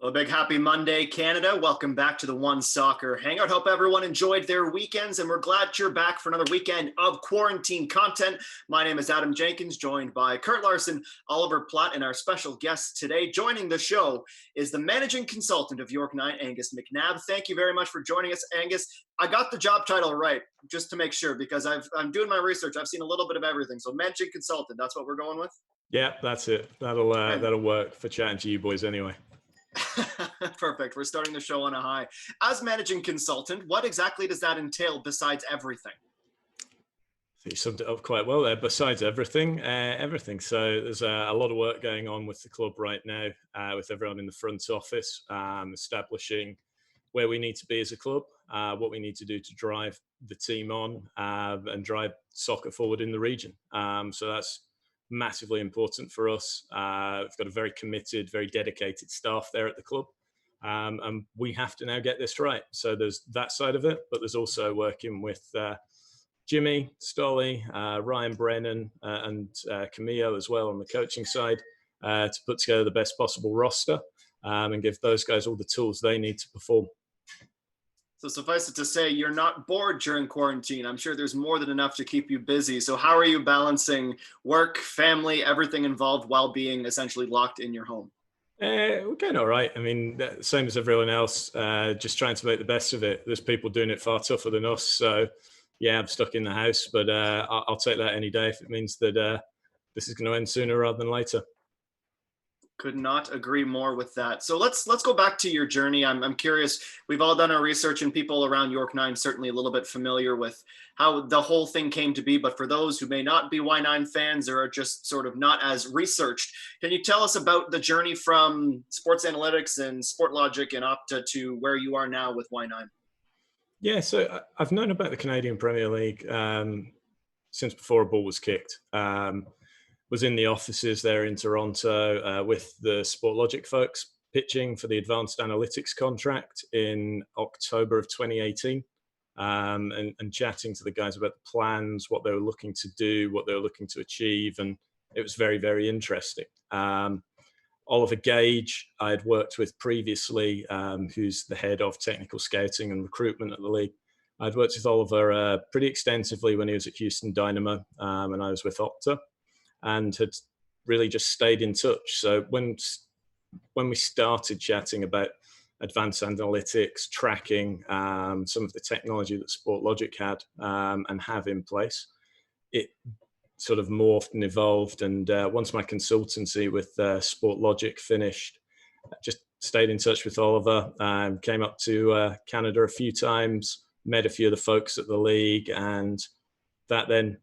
Well, a big happy Monday, Canada. Welcome back to the OneSoccer Hangout. Hope everyone enjoyed their weekends, and we're glad you're back for another weekend of quarantine content. My name is Adam Jenkins, joined by Kurt Larson, Oliver Platt, and our special guest today. Joining the show is the managing consultant of York9, Angus McNab. Thank you very much for joining us, Angus. I got the job title right, just to make sure, because I'm doing my research. I've seen a little bit of everything. So managing consultant, that's what we're going with? Yeah, that's it. That'll work for chatting to you boys anyway. Perfect. We're starting the show on a high. As managing consultant, what exactly does that entail besides everything? You summed it up quite well there. Besides everything, everything. So there's a lot of work going on with the club right now, with everyone in the front office, establishing where we need to be as a club, what we need to do to drive the team on and drive soccer forward in the region. So that's massively important for us. We've got a very committed, very dedicated staff there at the club. And we have to now get this right. So there's that side of it, but there's also working with Jimmy, Stolly, Ryan Brennan, and Camillo as well on the coaching side to put together the best possible roster and give those guys all the tools they need to perform. So suffice it to say, you're not bored during quarantine. I'm sure there's more than enough to keep you busy. So how are you balancing work, family, everything involved while being essentially locked in your home? We're going all right. I mean, same as everyone else, just trying to make the best of it. There's people doing it far tougher than us. So yeah, I'm stuck in the house, but I'll take that any day if it means that this is going to end sooner rather than later. Could not agree more with that. So let's go back to your journey. I'm curious. We've all done our research, and people around York9 certainly a little bit familiar with how the whole thing came to be. But for those who may not be Y9 fans or are just sort of not as researched, can you tell us about the journey from sports analytics and sport logic and Opta to where you are now with Y9? Yeah, so I've known about the Canadian Premier League since before a ball was kicked. Was in the offices there in Toronto with the Sport Logic folks pitching for the advanced analytics contract in October of 2018 and chatting to the guys about the plans, what they were looking to do, what they were looking to achieve. And it was very, very interesting. Oliver Gage, I had worked with previously, who's the head of technical scouting and recruitment at the league. I'd worked with Oliver pretty extensively when he was at Houston Dynamo and I was with Opta, and had really just stayed in touch. So when we started chatting about advanced analytics, tracking, some of the technology that Sport Logic had and have in place, it sort of morphed and evolved. And once my consultancy with Sport Logic finished, I just stayed in touch with Oliver, came up to Canada a few times, met a few of the folks at the league, and that then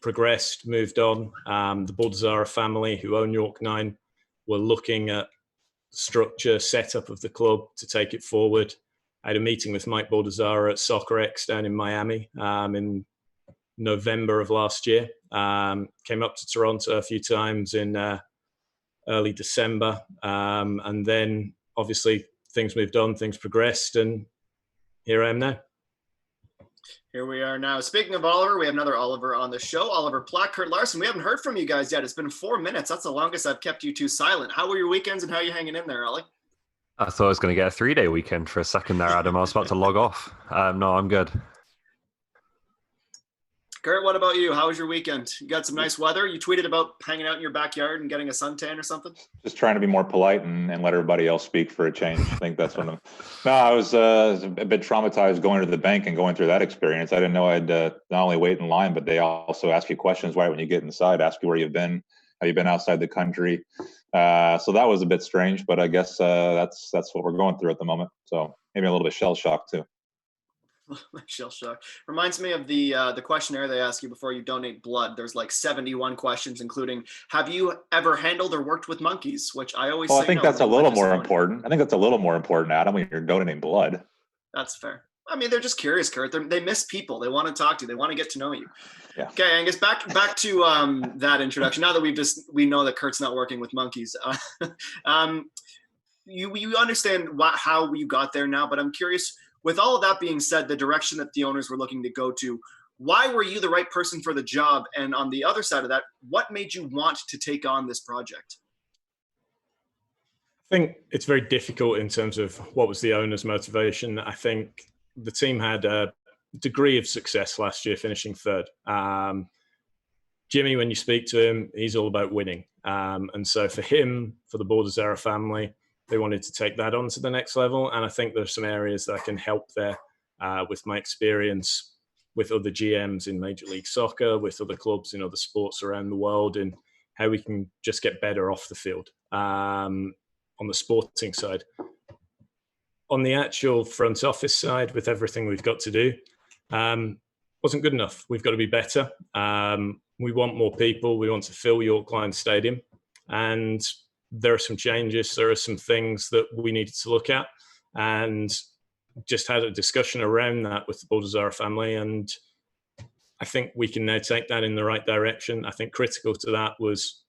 progressed, moved on. The Bourdezara family, who own York9, were looking at structure, setup of the club to take it forward. I had a meeting with Mike Bourdezara at Soccer X down in Miami in November of last year. Came up to Toronto a few times in early December. And then obviously things moved on, things progressed, and here I am now. Here we are now. Speaking of Oliver, we have another Oliver on the show, Oliver Platt, Kurt Larson. We haven't heard from you guys yet. It's been 4 minutes. That's the longest I've kept you two silent. How were your weekends and how are you hanging in there, Ollie? I thought I was going to get a 3-day weekend for a second there, Adam. I was about to log off. No, I'm good. Kurt, what about you? How was your weekend? You got some nice weather? You tweeted about hanging out in your backyard and getting a suntan or something? Just trying to be more polite and let everybody else speak for a change. I think that's one of them. No, I was a bit traumatized going to the bank and going through that experience. I didn't know I'd not only wait in line, but they also ask you questions right when you get inside, ask you where you've been, have you been outside the country. So that was a bit strange, but I guess that's what we're going through at the moment. So maybe a little bit shell shock too. Shell shock. Reminds me of the questionnaire they ask you before you donate blood. There's like 71 questions, including, have you ever handled or worked with monkeys? Which I always say I think that's a little more important. I think that's a little more important, Adam, when you're donating blood. That's fair. I mean, they're just curious, Kurt. They miss people. They want to talk to you. They want to get to know you. Yeah. Okay, Angus, back to that introduction. Now that we know that Kurt's not working with monkeys. You understand how you got there now, but I'm curious, with all of that being said, the direction that the owners were looking to go to, why were you the right person for the job? And on the other side of that, what made you want to take on this project? I think it's very difficult in terms of what was the owner's motivation. I think the team had a degree of success last year, finishing third. Jimmy, when you speak to him, he's all about winning. And so for him, for the Bordazera family, they wanted to take that on to the next level. And I think there's some areas that I can help there with my experience with other GMs in Major League Soccer, with other clubs in other sports around the world, and how we can just get better off the field on the sporting side. On the actual front office side, with everything we've got to do, wasn't good enough. We've got to be better. We want more people. We want to fill York9 Stadium. And there are some changes. There are some things that we needed to look at. And just had a discussion around that with the Bordazara family. And I think we can now take that in the right direction. I think critical to that was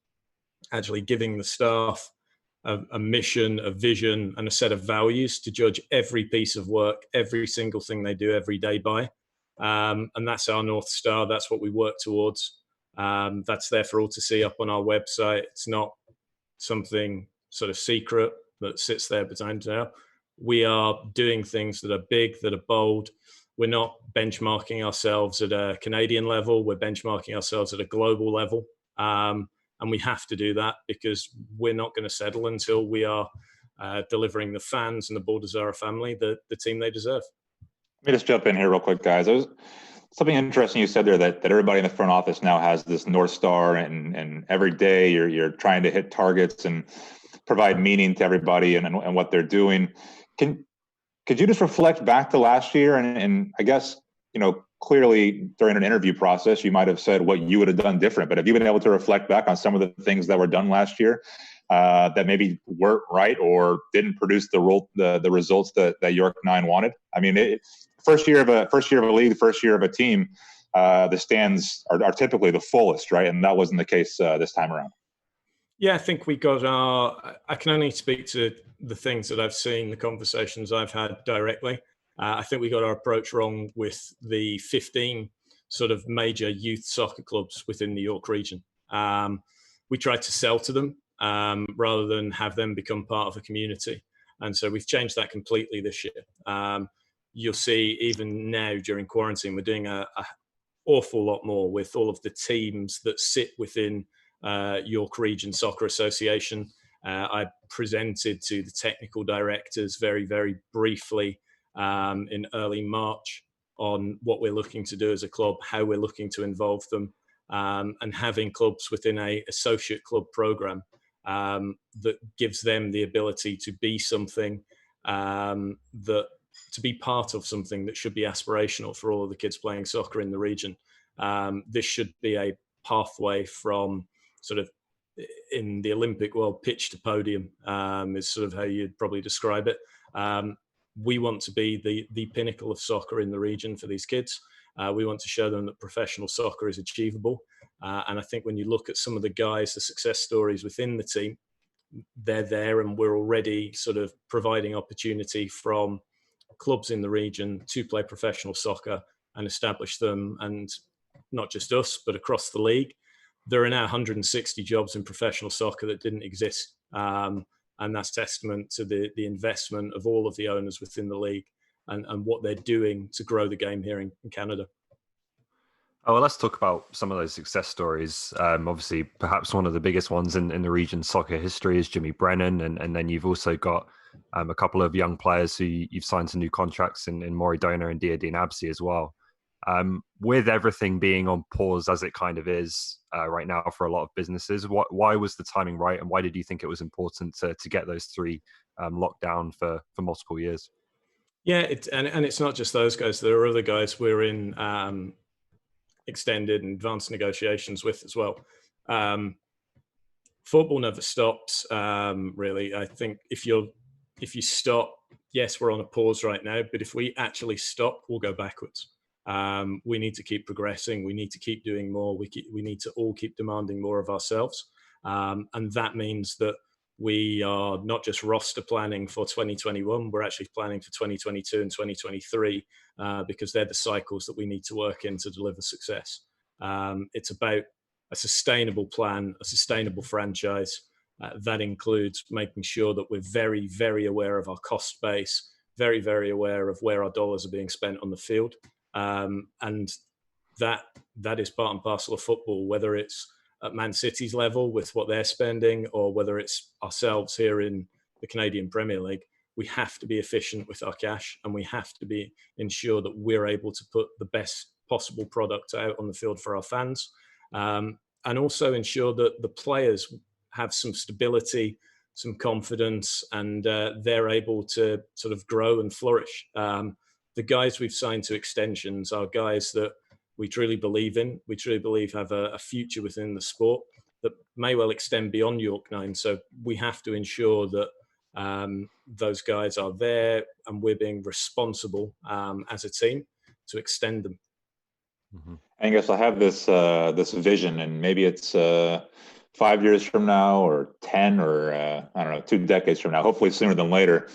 actually giving the staff a mission, a vision, and a set of values to judge every piece of work, every single thing they do every day by. And that's our North Star. That's what we work towards. That's there for all to see up on our website. It's not something sort of secret that sits there behind now. We are doing things that are big, that are bold. We're not benchmarking ourselves at a Canadian level. We're benchmarking ourselves at a global level. And we have to do that because we're not going to settle until we are delivering the fans and the Bordazara family the team they deserve. Let me just jump in here real quick, guys. Something interesting you said there that everybody in the front office now has this North Star, and every day you're trying to hit targets and provide meaning to everybody and what they're doing. Could you just reflect back to last year? And I guess, clearly during an interview process, you might have said what you would have done different, but have you been able to reflect back on some of the things that were done last year that maybe weren't right or didn't produce the results that York9 wanted? I mean, first year of a league, first year of a team, the stands are typically the fullest, right? And that wasn't the case this time around. Yeah, I think we got I can only speak to the things that I've seen, the conversations I've had directly. I think we got our approach wrong with the 15 sort of major youth soccer clubs within the York region. We tried to sell to them rather than have them become part of a community. And so we've changed that completely this year. You'll see even now during quarantine, we're doing an awful lot more with all of the teams that sit within York Region Soccer Association. I presented to the technical directors very, very briefly in early March on what we're looking to do as a club, how we're looking to involve them, and having clubs within a associate club program that gives them the ability to be something to be part of something that should be aspirational for all of the kids playing soccer in the region. This should be a pathway from sort of in the Olympic world, pitch to podium is sort of how you'd probably describe it. We want to be the pinnacle of soccer in the region for these kids. We want to show them that professional soccer is achievable. And I think when you look at some of the guys, the success stories within the team, they're there, and we're already sort of providing opportunity from clubs in the region to play professional soccer and establish them, and not just us, but across the league. There are now 160 jobs in professional soccer that didn't exist. And that's testament to the investment of all of the owners within the league and what they're doing to grow the game here in Canada. Oh, well, let's talk about some of those success stories. Obviously, perhaps one of the biggest ones in the region's soccer history is Jimmy Brennan. And then you've also got a couple of young players who you've signed some new contracts in Maury Doner and Abzi as well. With everything being on pause as it kind of is right now for a lot of businesses, why was the timing right, and why did you think it was important to get those three locked down for multiple years? Yeah, and it's not just those guys. There are other guys we're in extended and advanced negotiations with as well. Football never stops, really. I think if you stop, yes, we're on a pause right now, but if we actually stop, we'll go backwards. We need to keep progressing. We need to keep doing more. We need to all keep demanding more of ourselves. And that means that we are not just roster planning for 2021, we're actually planning for 2022 and 2023 because they're the cycles that we need to work in to deliver success. It's about a sustainable plan, a sustainable franchise, That includes making sure that we're very, very aware of our cost base, very, very aware of where our dollars are being spent on the field. And that is part and parcel of football, whether it's at Man City's level with what they're spending, or whether it's ourselves here in the Canadian Premier League. We have to be efficient with our cash, and we have to ensure that we're able to put the best possible product out on the field for our fans, and also ensure that the players have some stability, some confidence, and they're able to sort of grow and flourish. The guys we've signed to extensions are guys that we truly believe in. We truly believe have a future within the sport that may well extend beyond York9. So we have to ensure that those guys are there, and we're being responsible as a team to extend them. Mm-hmm. Angus, I have this vision, and maybe it's 5 years from now, or 10, or I don't know, 2 decades from now, hopefully sooner than later,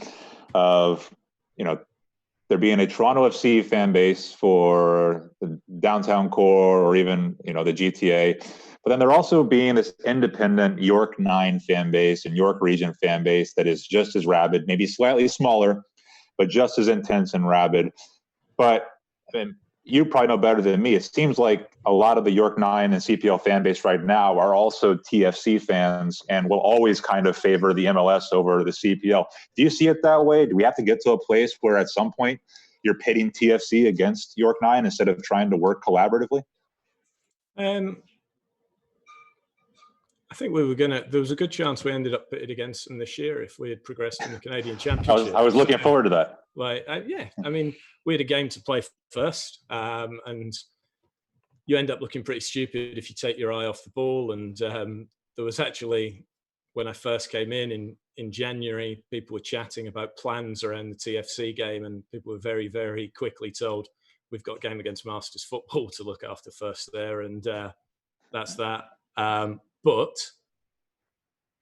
of there being a Toronto FC fan base for the downtown core, or even the GTA, but then there also being this independent York9 fan base and York region fan base that is just as rabid, maybe slightly smaller, but just as intense and rabid. But I mean, you probably know better than me. It seems like a lot of the York9 and CPL fan base right now are also TFC fans, and will always kind of favor the MLS over the CPL. Do you see it that way? Do we have to get to a place where at some point you're pitting TFC against York9 instead of trying to work collaboratively? I think there was a good chance we ended up pitted against them this year if we had progressed in the Canadian Championship. I was looking forward to that. Yeah, I mean, we had a game to play first, and you end up looking pretty stupid if you take your eye off the ball. And there was actually, when I first came in January, people were chatting about plans around the TFC game, and people were very, very quickly told, we've got a game against Masters Football to look after first there, and that's that. But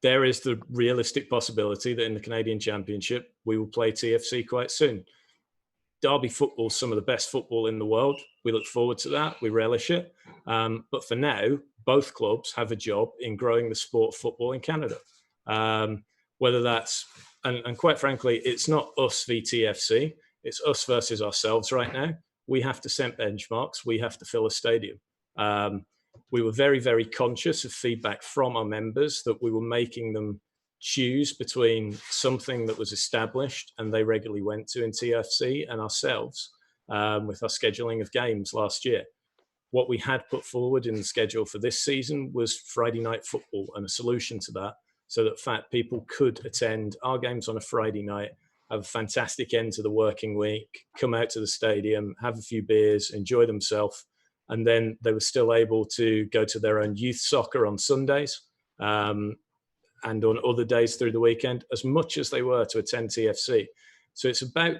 there is the realistic possibility that in the Canadian Championship, we will play TFC quite soon. Derby football is some of the best football in the world. We look forward to that. We relish it. But for now, both clubs have a job in growing the sport of football in Canada. Whether that's, and quite frankly, it's not us v TFC. It's us versus ourselves right now. We have to set benchmarks. We have to fill a stadium. We were very, very conscious of feedback from our members that we were making them choose between something that was established and they regularly went to in TFC, and ourselves with our scheduling of games last year. What we had put forward in the schedule for this season was Friday night football, and a solution to that, so that fat people could attend our games on a Friday night, have a fantastic end to the working week, come out to the stadium, have a few beers, enjoy themselves. And then they were still able to go to their own youth soccer on Sundays and on other days through the weekend, as much as they were to attend TFC. So it's about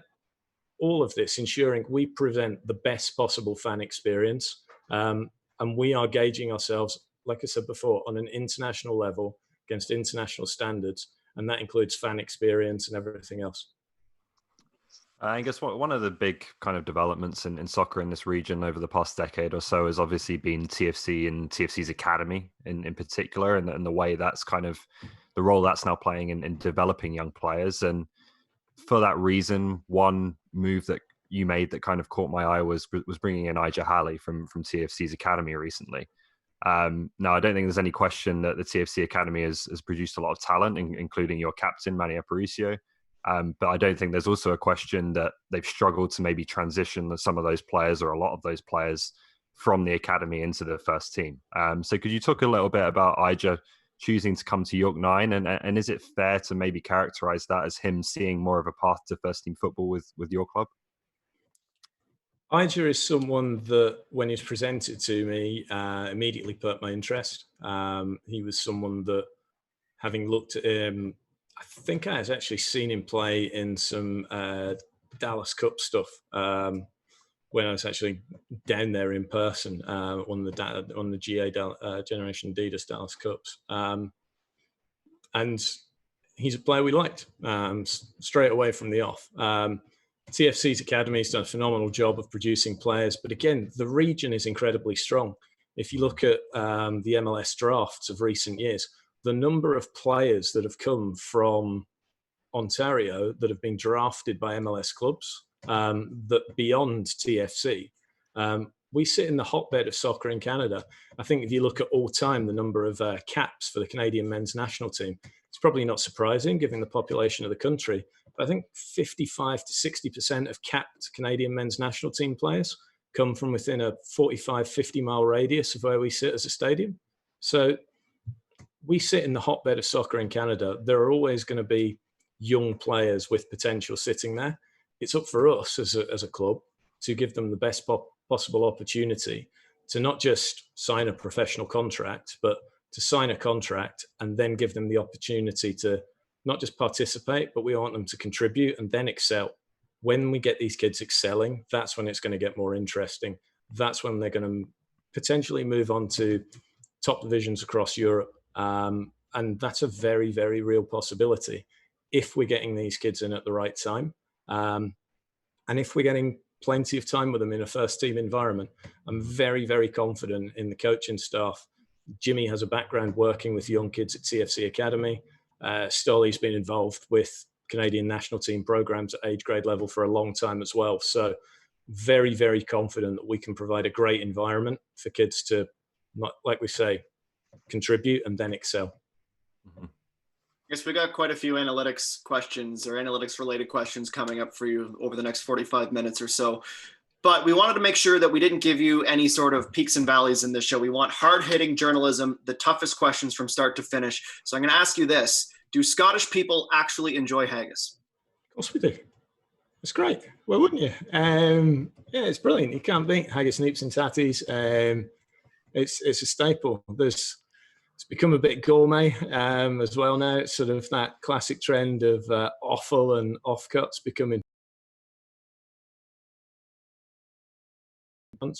all of this, ensuring we present the best possible fan experience. And we are gauging ourselves, like I said before, on an international level against international standards. And that includes fan experience and everything else. I guess one of the big kind of developments in soccer in this region over the past decade or so has obviously been TFC and TFC's academy in particular, and the way that's kind of the role that's now playing in developing young players. And for that reason, one move that you made that kind of caught my eye was bringing in Ijah Halley from TFC's academy recently. Now, I don't think there's any question that the TFC academy has produced a lot of talent, including your captain, Manny Aparicio. But I don't think there's also a question that they've struggled to maybe transition some of those players, or a lot of those players, from the academy into the first team. So could you talk a little bit about Ijah choosing to come to York9, and is it fair to maybe characterize that as him seeing more of a path to first team football with your club? Ijah is someone that, when he's presented to me, immediately perked my interest. He was someone that, having looked at him, I think I had actually seen him play in some Dallas Cup stuff when I was actually down there in person on the GA Generation Adidas Dallas Cups. And he's a player we liked straight away from the off. TFC's academy has done a phenomenal job of producing players, but again, the region is incredibly strong. If you look at the MLS drafts of recent years, the number of players that have come from Ontario that have been drafted by MLS clubs, that beyond TFC, we sit in the hotbed of soccer in Canada. I think if you look at all time, the number of caps for the Canadian men's national team, it's probably not surprising given the population of the country. But I think 55 to 60% of capped Canadian men's national team players come from within a 45, 50-mile radius of where we sit as a stadium. So we sit in the hotbed of soccer in Canada. There are always going to be young players with potential sitting there. It's up for us as a club to give them the best possible opportunity to not just sign a professional contract, but to sign a contract and then give them the opportunity to not just participate, but we want them to contribute and then excel. When we get these kids excelling, that's when it's going to get more interesting. That's when they're going to potentially move on to top divisions across Europe. And that's a very, very real possibility if we're getting these kids in at the right time. And if we're getting plenty of time with them in a first team environment, I'm very, very confident in the coaching staff. Jimmy has a background working with young kids at TFC Academy. Stolly's been involved with Canadian national team programs at age grade level for a long time as well. So very, very confident that we can provide a great environment for kids to, like we say, contribute and then excel. Mm-hmm. Yes, we got quite a few analytics questions or analytics related questions coming up for you over the next 45 minutes or so. But we wanted to make sure that we didn't give you any sort of peaks and valleys in this show. We want hard-hitting journalism, the toughest questions from start to finish. So I'm going to ask you this. Do Scottish people actually enjoy haggis? Of course we do. It's great. Well, wouldn't you? Yeah, it's brilliant. You can't beat haggis, neeps and tatties. It's a staple. It's become a bit gourmet as well now. It's sort of that classic trend of offal and offcuts becoming.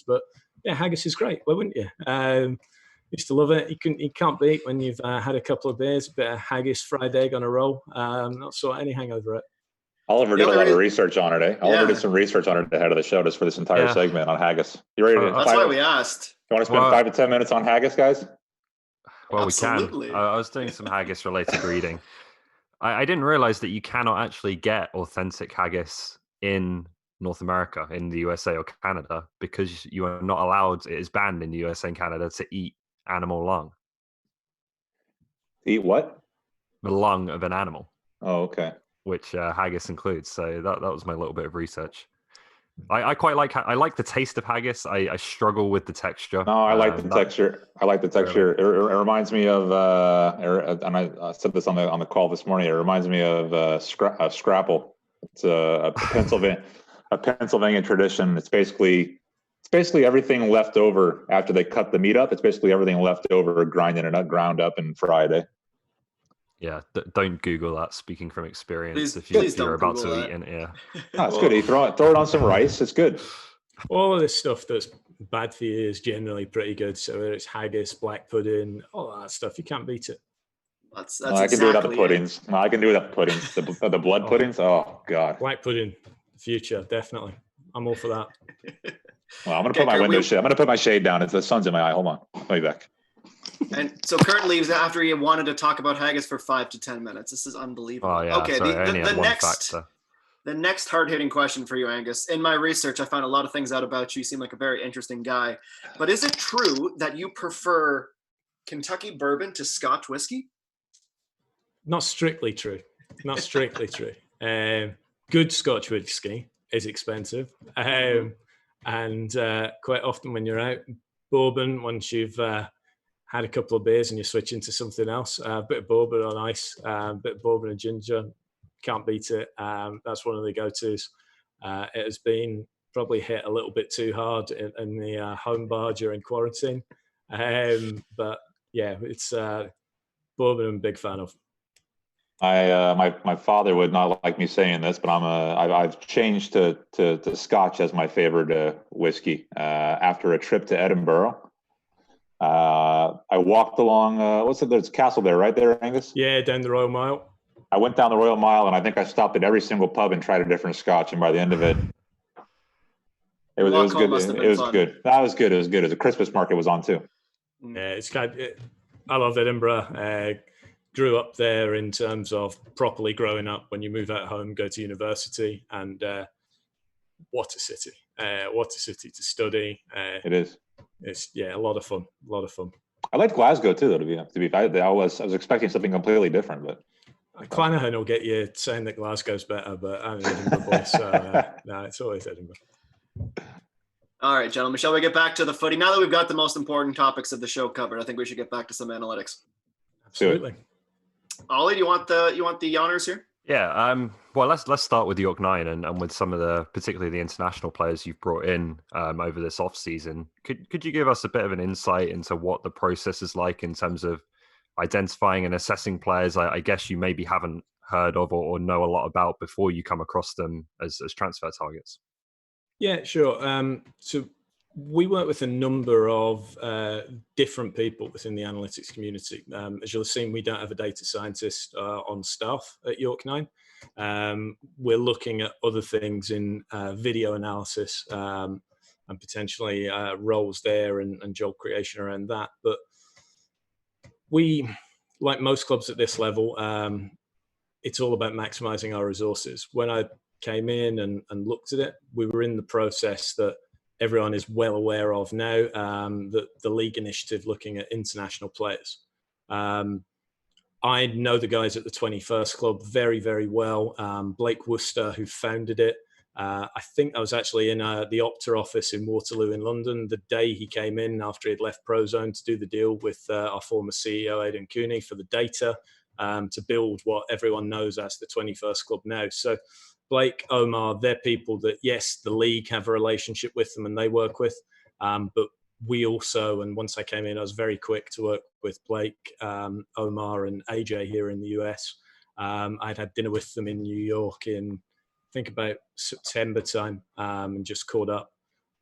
But yeah, haggis is great. Why wouldn't you? Used to love it. You can't beat when you've had a couple of beers, a bit of haggis, fried egg on a roll. Not sort any hangover it. Oliver did a lot of research on it, eh? Oliver did some research on it ahead of the show just for this entire segment on haggis. You ready to? That's why we asked. You want to spend 5 to 10 minutes on haggis, guys? Well, Absolutely. we can. I was doing some haggis-related reading. I didn't realize that you cannot actually get authentic haggis in North America, in the USA or Canada, because you are not allowed, it is banned in the USA and Canada to eat animal lung. Eat what? The lung of an animal. Oh, okay. Which haggis includes. So that was my little bit of research. I quite like. I like the taste of haggis. I struggle with the texture. No, I like the texture. I like the texture. It reminds me of, and I said this on the call this morning. It reminds me of scrapple. It's a Pennsylvania tradition. It's basically everything left over after they cut the meat up. It's basically everything left over, ground up and fried. Eh? Yeah, don't Google that. Speaking from experience, if you're about to eat in here, no, it's good. You throw it on some rice. It's good. All of this stuff that's bad for you is generally pretty good. So whether it's haggis, black pudding, all that stuff, you can't beat it. That's I can do without the puddings. No, I can do without the puddings. The blood puddings. Oh God. Black pudding, future definitely. I'm all for that. Well, I'm gonna put my window shade. I'm gonna put my shade down. The sun's in my eye. Hold on. I'll be back. And so Kurt leaves after he wanted to talk about haggis for 5 to 10 minutes. This is unbelievable. Oh, yeah, okay, sorry, the next hard-hitting question for you, Angus. In my research, I found a lot of things out about you. You seem like a very interesting guy. But is it true that you prefer Kentucky bourbon to Scotch whiskey? Not strictly true. Not strictly true. Good Scotch whiskey is expensive. And quite often when you're out, Bourbon, once you've had a couple of beers and you switch into something else, a bit of Bourbon on ice, a bit of Bourbon and ginger, can't beat it. That's one of the go-tos. It has been probably hit a little bit too hard in the home bar during quarantine. But yeah, it's Bourbon I'm a big fan of. My father would not like me saying this, but I've changed to Scotch as my favorite whiskey. After a trip to Edinburgh, I walked along. There's a castle there, right there, Angus? Yeah, down the Royal Mile. I went down the Royal Mile, and I think I stopped at every single pub and tried a different Scotch. And by the end of it, it was good. It was good. That was good. It was good. The Christmas market was on too. Yeah, it's kind. I love Edinburgh. grew up there in terms of properly growing up. When you move out home, go to university, and what a city! What a city to study. It is. It's a lot of fun. A lot of fun. I like Glasgow too, though. To be fair, I was expecting something completely different, but Clanahan will get you saying that Glasgow's better, but I'm an Edinburgh boy, so no, it's always Edinburgh. All right, gentlemen, shall we get back to the footy? Now that we've got the most important topics of the show covered, I think we should get back to some analytics. Absolutely. Ollie, do you want the honors here? Yeah. Well, let's start with York9 and with some of the, particularly the international players you've brought in over this off season. Could you give us a bit of an insight into what the process is like in terms of identifying and assessing players I guess you maybe haven't heard of or know a lot about before you come across them as transfer targets? Yeah, sure. So we work with a number of different people within the analytics community. As you'll have seen, we don't have a data scientist on staff at York9. We're looking at other things in video analysis and potentially roles there and job creation around that. But we, like most clubs at this level, it's all about maximizing our resources. When I came in and looked at it, we were in the process that everyone is well aware of now, that the league initiative looking at international players. I know the guys at the 21st Club very, very well. Blake Worcester, who founded it. I think I was actually in the Opta office in Waterloo in London the day he came in after he'd left Prozone to do the deal with our former CEO, Aidan Cooney, for the data to build what everyone knows as the 21st Club now. So Blake, Omar, they're people that, yes, the league have a relationship with them and they work with, but we also, and once I came in, I was very quick to work with Blake, Omar and Ijah here in the US. I'd had dinner with them in New York in, I think, about September time, and just caught up.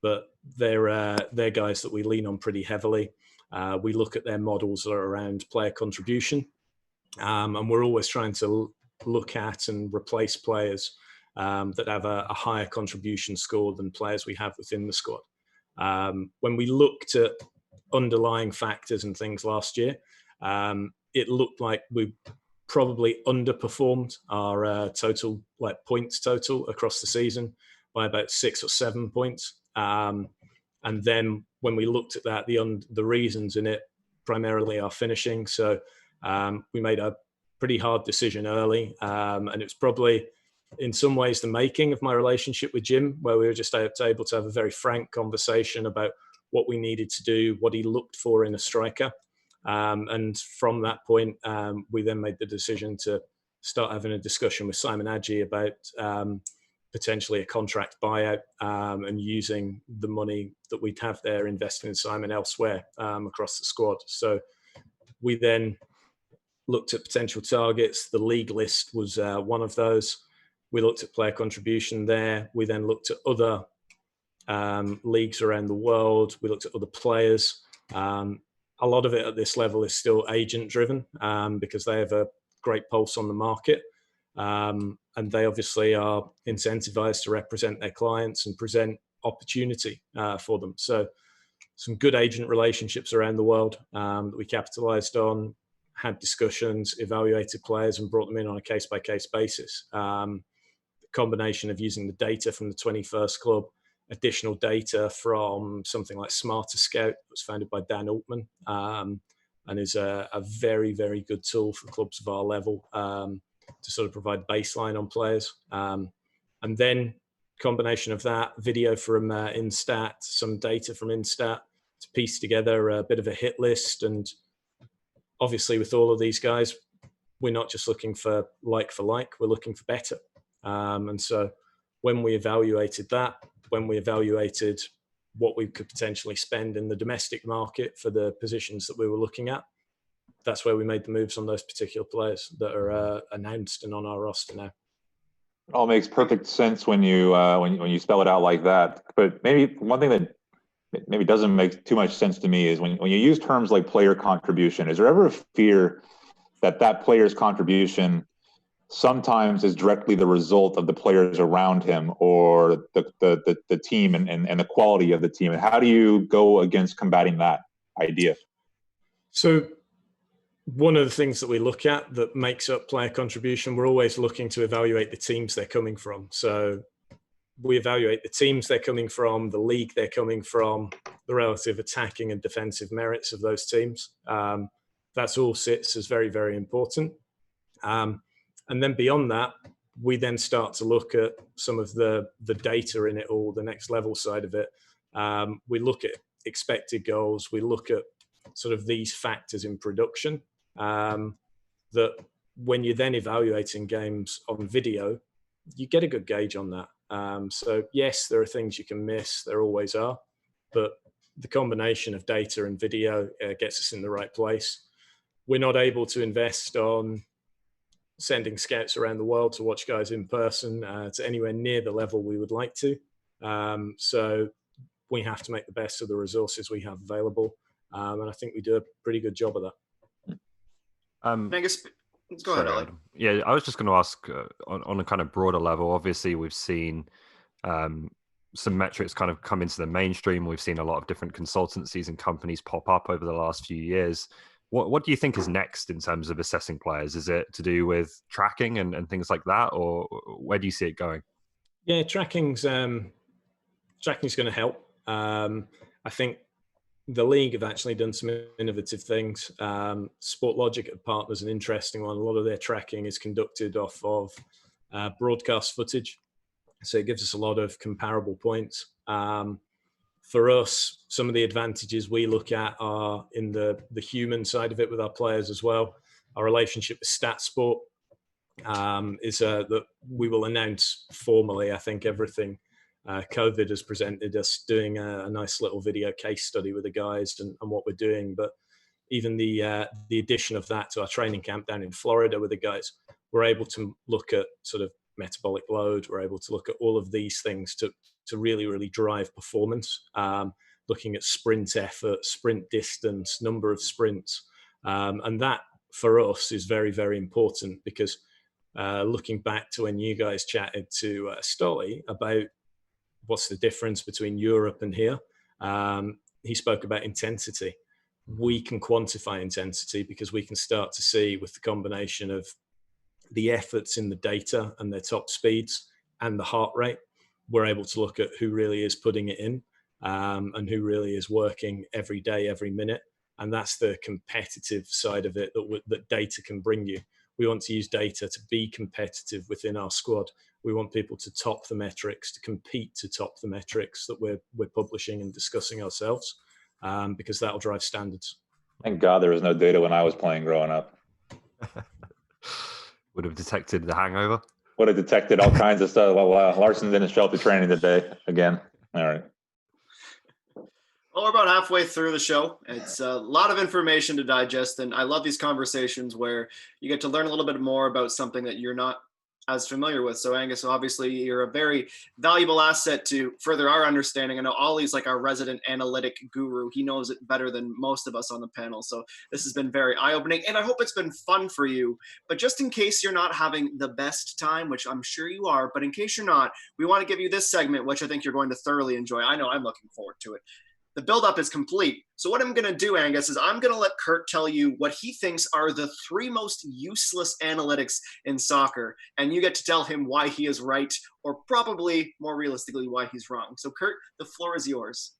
But they're guys that we lean on pretty heavily. We look at their models that are around player contribution, and we're always trying to look at and replace players that have a higher contribution score than players we have within the squad. When we looked at underlying factors and things last year, it looked like we probably underperformed our total, like points total across the season by about 6 or 7 points. And then when we looked at that, the reasons in it primarily are finishing. So we made a pretty hard decision early, and it was probably in some ways the making of my relationship with Jim, where we were just able to have a very frank conversation about what we needed to do, what he looked for in a striker. And from that point, we then made the decision to start having a discussion with Simon Adji about potentially a contract buyout, and using the money that we'd have there investing in Simon elsewhere across the squad. So we then looked at potential targets. The league list was one of those. We looked at player contribution there. We then looked at other leagues around the world. We looked at other players. A lot of it at this level is still agent driven, because they have a great pulse on the market. And they obviously are incentivized to represent their clients and present opportunity for them. So some good agent relationships around the world that we capitalized on, had discussions, evaluated players and brought them in on a case-by-case basis. The combination of using the data from the 21st Club, additional data from something like Smarter Scout that was founded by Dan Altman, and is a very, very good tool for clubs of our level to sort of provide baseline on players. And then combination of that, video from Instat, some data from Instat to piece together a bit of a hit list. And obviously with all of these guys, we're not just looking for like, we're looking for better. And so when we evaluated that, when we evaluated what we could potentially spend in the domestic market for the positions that we were looking at, that's where we made the moves on those particular players that are announced and on our roster now. It all makes perfect sense when you spell it out like that. But maybe one thing that maybe doesn't make too much sense to me is when you use terms like player contribution, is there ever a fear that player's contribution sometimes is directly the result of the players around him or the team and the quality of the team? And how do you go against combating that idea? So one of the things that we look at that makes up player contribution, we're always looking to evaluate the teams they're coming from. So we evaluate the teams they're coming from, the league they're coming from, the relative attacking and defensive merits of those teams. That's all sits as very, very important. And then beyond that, we then start to look at some of the data in it all, the next level side of it. We look at expected goals. We look at sort of these factors in production that when you're then evaluating games on video, you get a good gauge on that. So yes, there are things you can miss. There always are. But the combination of data and video gets us in the right place. We're not able to invest on sending scouts around the world to watch guys in person to anywhere near the level we would like to. So we have to make the best of the resources we have available. And I think we do a pretty good job of that. Angus, go ahead, Halley. Yeah, I was just going to ask on a kind of broader level. Obviously, we've seen some metrics kind of come into the mainstream. We've seen a lot of different consultancies and companies pop up over the last few years. What do you think is next in terms of assessing players? Is it to do with tracking and things like that, or where do you see it going? Yeah, tracking's going to help. I think the league have actually done some innovative things. SportLogic at Partners, an interesting one. A lot of their tracking is conducted off of broadcast footage. So it gives us a lot of comparable points. For us, some of the advantages we look at are in the human side of it with our players as well. Our relationship with StatSport is that we will announce formally, I think, everything. COVID has presented us doing a nice little video case study with the guys and what we're doing. But even the addition of that to our training camp down in Florida with the guys, we're able to look at sort of metabolic load. We're able to look at all of these things to really, really drive performance, looking at sprint effort, sprint distance, number of sprints. And that for us is very, very important because looking back to when you guys chatted to Stolly about what's the difference between Europe and here, he spoke about intensity. We can quantify intensity because we can start to see with the combination of the efforts in the data and their top speeds and the heart rate, we're able to look at who really is putting it in and who really is working every day, every minute. And that's the competitive side of it that data can bring you. We want to use data to be competitive within our squad. We want people to top the metrics, to compete to top the metrics that we're publishing and discussing ourselves, because that'll drive standards. Thank God there was no data when I was playing growing up. Would have detected the hangover. Would have detected all kinds of stuff. Well, Larson didn't show up to training today again. All right. Well, we're about halfway through the show. It's a lot of information to digest, and I love these conversations where you get to learn a little bit more about something that you're not as familiar with. So Angus, obviously you're a very valuable asset to further our understanding. I know Ollie's like our resident analytic guru. He knows it better than most of us on the panel. So this has been very eye-opening, and I hope it's been fun for you. But just in case you're not having the best time, which I'm sure you are, but in case you're not, we want to give you this segment, which I think you're going to thoroughly enjoy. I know I'm looking forward to it. The build-up is complete. So what I'm going to do, Angus, is I'm going to let Kurt tell you what he thinks are the 3 most useless analytics in soccer, and you get to tell him why he is right, or probably more realistically why he's wrong. So Kurt, the floor is yours.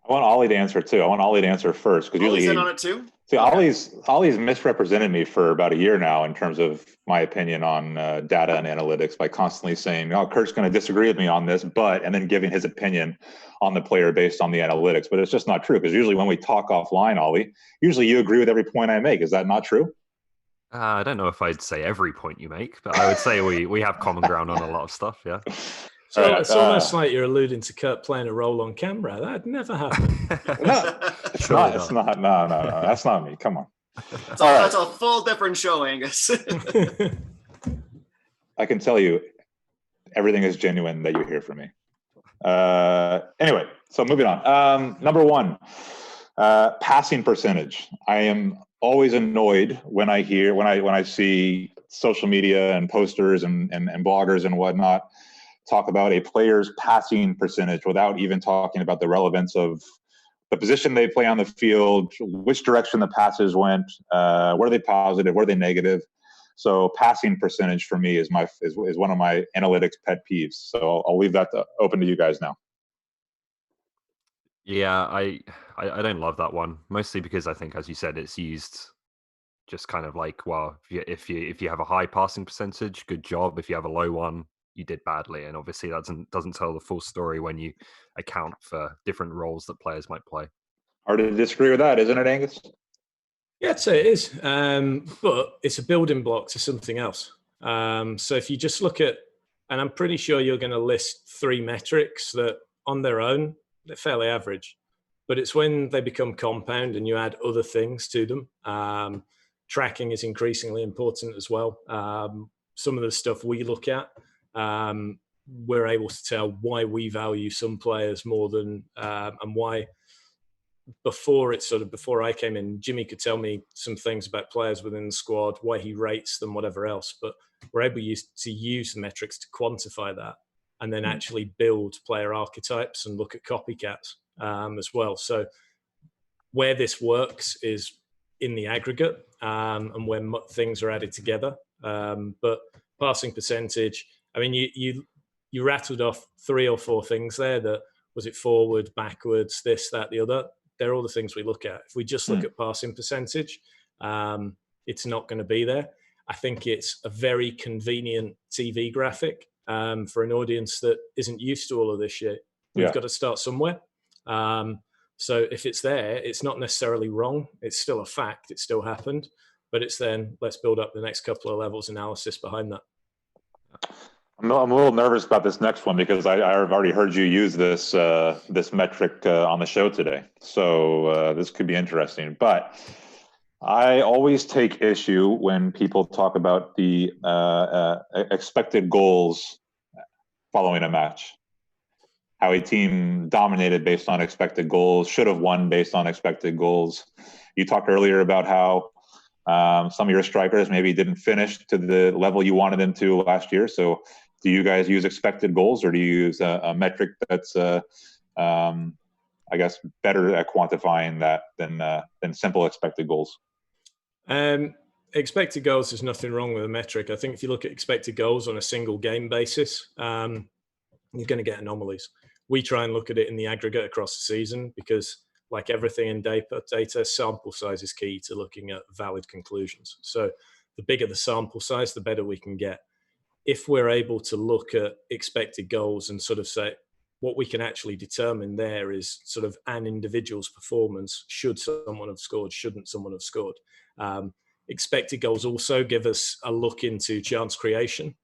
I want Ollie to answer too. I want Ollie to answer first because usually in on it too. See, okay. Ollie's misrepresented me for about a year now in terms of my opinion on data and analytics by constantly saying, "Oh, Kurt's going to disagree with me on this," and then giving his opinion on the player based on the analytics. But it's just not true because usually when we talk offline, Ollie, usually you agree with every point I make. Is that not true? I don't know if I'd say every point you make, but I would say we have common ground on a lot of stuff. Yeah. So it's almost like you're alluding to Kurt playing a role on camera. That'd never happen. No, it's not. It's not. No. That's not me. Come on. That's a full different show, Angus. I can tell you everything is genuine that you hear from me. Anyway, so moving on. Number 1, passing percentage. I am always annoyed when I see social media and posters and bloggers and whatnot talk about a player's passing percentage without even talking about the relevance of the position they play on the field, which direction the passes went, were they positive, were they negative. So passing percentage for me is one of my analytics pet peeves. So I'll leave that open to you guys now. Yeah, I don't love that one, mostly because I think, as you said, it's used just kind of like, well, if you have a high passing percentage, good job. If you have a low one, you did badly. And obviously that doesn't tell the full story when you account for different roles that players might play. Hard to disagree with that, isn't it, Angus? Yeah, I'd say it is. But it's a building block to something else. So if you just look at, and I'm pretty sure you're going to list 3 metrics that on their own, they're fairly average. But it's when they become compound and you add other things to them. Tracking is increasingly important as well. Some of the stuff we look at, we're able to tell why we value some players more than, and why. Before I came in, Jimmy could tell me some things about players within the squad, why he rates them, whatever else. But we're able to use the metrics to quantify that, and then actually build player archetypes and look at copycats as well. So where this works is in the aggregate, and when things are added together. But passing percentage, I mean, you rattled off 3 or 4 things there. That was it: forward, backwards, this, that, the other. They're all the things we look at. If we just look at passing percentage, it's not going to be there. I think it's a very convenient TV graphic for an audience that isn't used to all of this shit. We've got to start somewhere. So if it's there, it's not necessarily wrong. It's still a fact. It still happened. But it's then, let's build up the next couple of levels analysis behind that. I'm a little nervous about this next one because I've already heard you use this metric on the show today. So this could be interesting. But I always take issue when people talk about the expected goals following a match. How a team dominated based on expected goals, should have won based on expected goals. You talked earlier about how some of your strikers maybe didn't finish to the level you wanted them to last year. So do you guys use expected goals, or do you use a metric that's, I guess, better at quantifying that than simple expected goals? Expected goals, there's nothing wrong with a metric. I think if you look at expected goals on a single game basis, you're going to get anomalies. We try and look at it in the aggregate across the season because, like everything in data, sample size is key to looking at valid conclusions. So the bigger the sample size, the better we can get. If we're able to look at expected goals and sort of say what we can actually determine there is sort of an individual's performance, should someone have scored, shouldn't someone have scored. Expected goals also give us a look into chance creation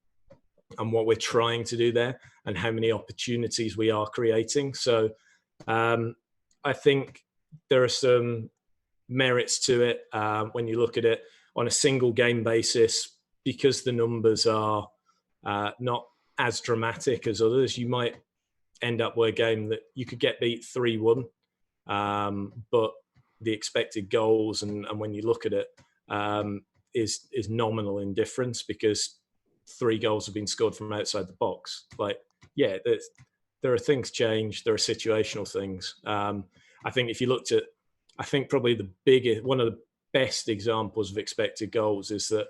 and what we're trying to do there and how many opportunities we are creating. So I think there are some merits to it when you look at it on a single game basis, because the numbers are not as dramatic as others. You might end up with a game that you could get beat 3-1, but the expected goals and when you look at it is nominal in difference because 3 goals have been scored from outside the box. Like, yeah, there are things changed. There are situational things. I think if you looked at, I think probably one of the best examples of expected goals is that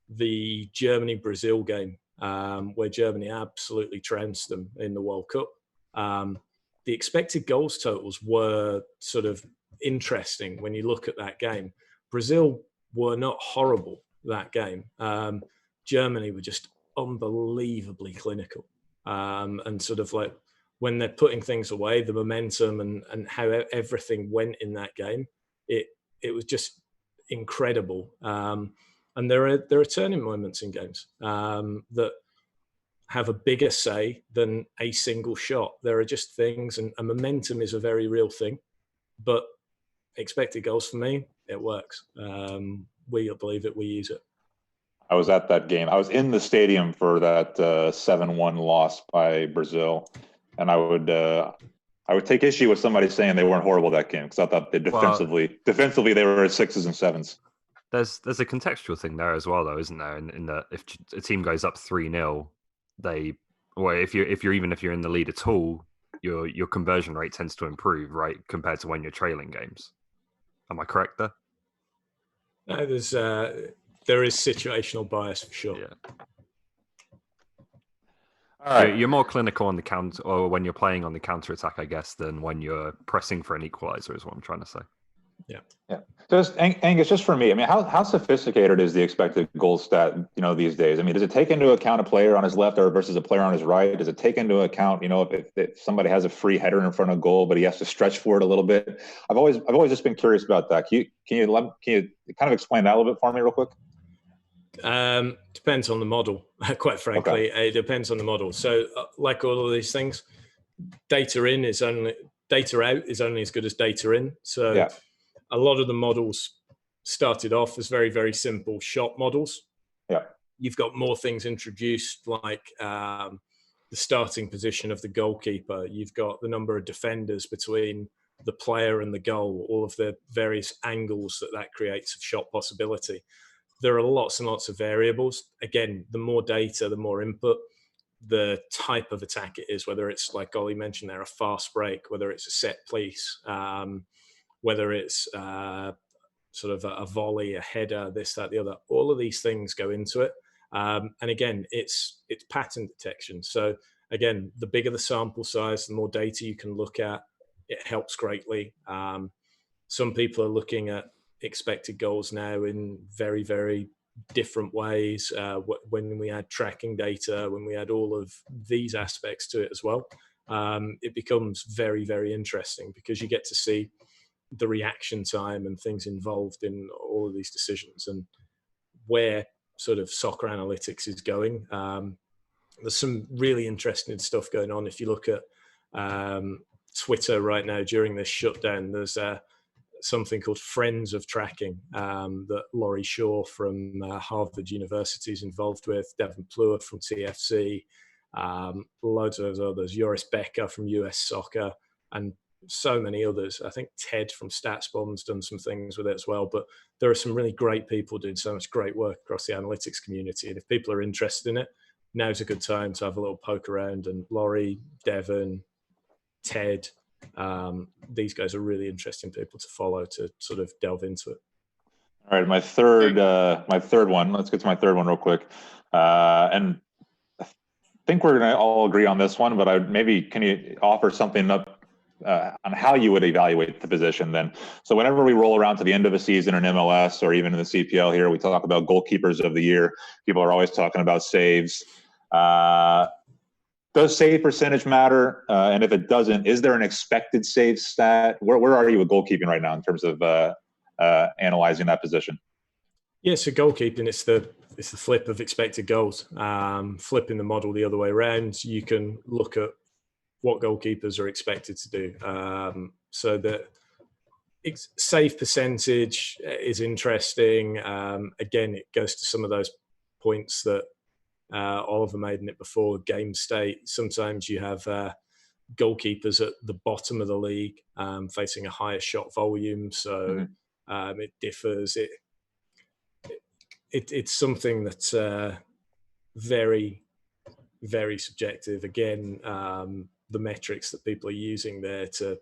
the Germany-Brazil game, where Germany absolutely trounced them in the World Cup. The expected goals totals were sort of interesting when you look at that game. Brazil were not horrible that game. Germany were just unbelievably clinical. And sort of like when they're putting things away, the momentum and how everything went in that game, it was just incredible. And there are turning moments in games that have a bigger say than a single shot. There are just things, and momentum is a very real thing. But expected goals for me, it works. We believe it, we use it. I was at that game. I was in the stadium for that 7-1 loss by Brazil, and I would take issue with somebody saying they weren't horrible that game because I thought they defensively they were 6s and 7s. There's a contextual thing there as well, though, isn't there? In that if a team goes up 3-0, if you're in the lead at all, your conversion rate tends to improve, right, compared to when you're trailing games. Am I correct there? No, there is situational bias for sure. Yeah. All right. You're more clinical on the counter, or when you're playing on the counter attack, I guess, than when you're pressing for an equalizer, is what I'm trying to say. Yeah. Just Angus, just for me, I mean, how sophisticated is the expected goal stat, these days? I mean, does it take into account a player on his left or versus a player on his right? Does it take into account, if somebody has a free header in front of goal, but he has to stretch for it a little bit? I've always just been curious about that. Can you kind of explain that a little bit for me real quick? Depends on the model, quite frankly. Okay. It depends on the model. So like all of these things, data out is only as good as data in. So Yeah. A lot of the models started off as very, very simple shot models. Yeah. You've got more things introduced, like the starting position of the goalkeeper. You've got the number of defenders between the player and the goal, all of the various angles that creates of shot possibility. There are lots and lots of variables. Again, the more data, the more input, the type of attack it is, whether it's, like Ollie mentioned there, a fast break, whether it's a set piece, whether it's sort of a volley, a header, this, that, the other. All of these things go into it. And again, it's pattern detection. So again, the bigger the sample size, the more data you can look at, it helps greatly. Some people are looking at expected goals now in very, very different ways. When we add tracking data, when we add all of these aspects to it as well, it becomes very, very interesting because you get to see the reaction time and things involved in all of these decisions and where sort of soccer analytics is going. There's some really interesting stuff going on. If you look at Twitter right now during this shutdown, there's something called Friends of Tracking that Laurie Shaw from Harvard University is involved with, Devon Plewett from TFC, loads of others, Joris Becker from US Soccer, and so many others. I think Ted from StatsBomb's done some things with it as well, but there are some really great people doing so much great work across the analytics community. And if people are interested in it, now's a good time to have a little poke around. And Laurie, Devon, Ted, these guys are really interesting people to follow to sort of delve into it. All right, my third one. Let's get to my third one real quick. And I think we're going to all agree on this one, but can you offer something up on how you would evaluate the position then? So whenever we roll around to the end of a season in MLS or even in the CPL here, we talk about goalkeepers of the year. People are always talking about saves. Does save percentage matter? And if it doesn't, is there an expected save stat? Where are you with goalkeeping right now in terms of analyzing that position? Yeah, so goalkeeping, it's the flip of expected goals. Flipping the model the other way around, you can look at what goalkeepers are expected to do. So that save percentage is interesting. Again, it goes to some of those points that Oliver made in it before, game state. Sometimes you have goalkeepers at the bottom of the league facing a higher shot volume, so it differs. It's something that's very, very subjective. Again, the metrics that people are using there to